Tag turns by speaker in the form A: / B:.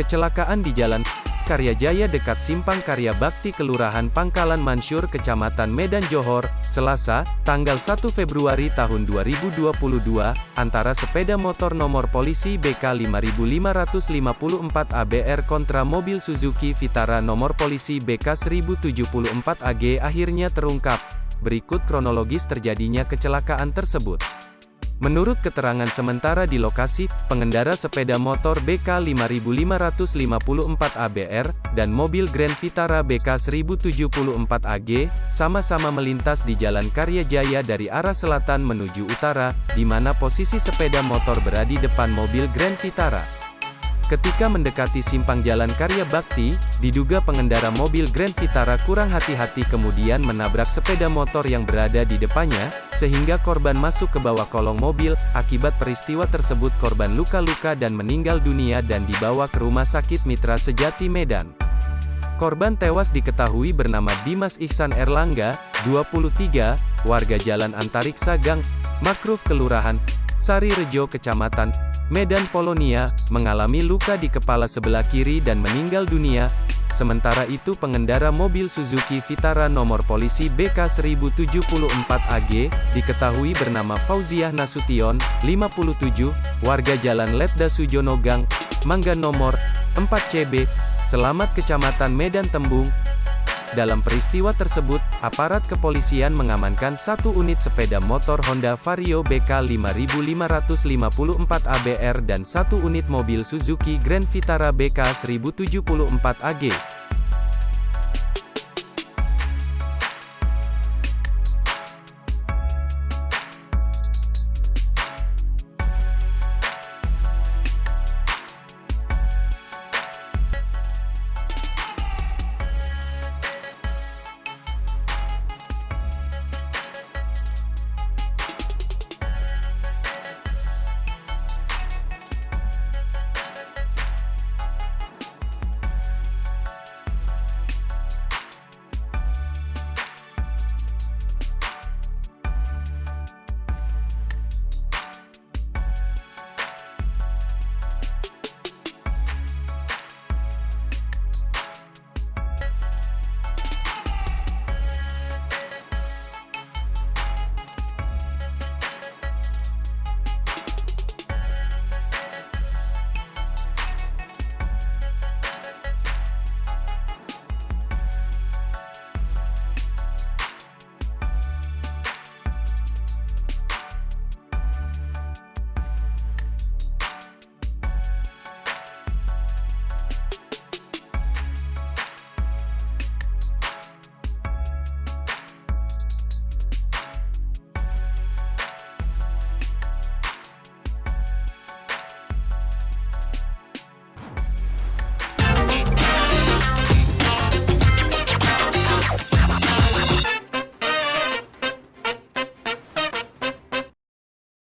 A: Kecelakaan di Jalan Karya Jaya dekat Simpang Karya Bakti Kelurahan Pangkalan Mansyur Kecamatan Medan Johor, Selasa, tanggal 1 Februari tahun 2022, antara sepeda motor nomor polisi BK 5554 ABR kontra mobil Suzuki Vitara nomor polisi BK 1074 AG akhirnya terungkap. Berikut kronologis terjadinya kecelakaan tersebut. Menurut keterangan sementara di lokasi, pengendara sepeda motor BK 5554 ABR, dan mobil Grand Vitara BK 1074 AG, sama-sama melintas di Jalan Karya Jaya dari arah selatan menuju utara, di mana posisi sepeda motor berada di depan mobil Grand Vitara. Ketika mendekati simpang Jalan Karya Bakti, diduga pengendara mobil Grand Vitara kurang hati-hati kemudian menabrak sepeda motor yang berada di depannya, sehingga korban masuk ke bawah kolong mobil. Akibat peristiwa tersebut korban luka-luka dan meninggal dunia dan dibawa ke Rumah Sakit Mitra Sejati Medan. Korban tewas diketahui bernama Dimas Ihsan Erlangga, 23, warga Jalan Antariksa Gang Makruf Kelurahan Sari Rejo Kecamatan Medan Polonia, mengalami luka di kepala sebelah kiri dan meninggal dunia. Sementara itu pengendara mobil Suzuki Vitara nomor polisi BK 1074 AG, diketahui bernama Fauziah Nasution, 57, warga Jalan Letda Sujono Gang Mangga nomor 4 CB, Selamat Kecamatan Medan Tembung. Dalam peristiwa tersebut, aparat kepolisian mengamankan satu unit sepeda motor Honda Vario BK 5554 ABR dan satu unit mobil Suzuki Grand Vitara BK 1074 AG.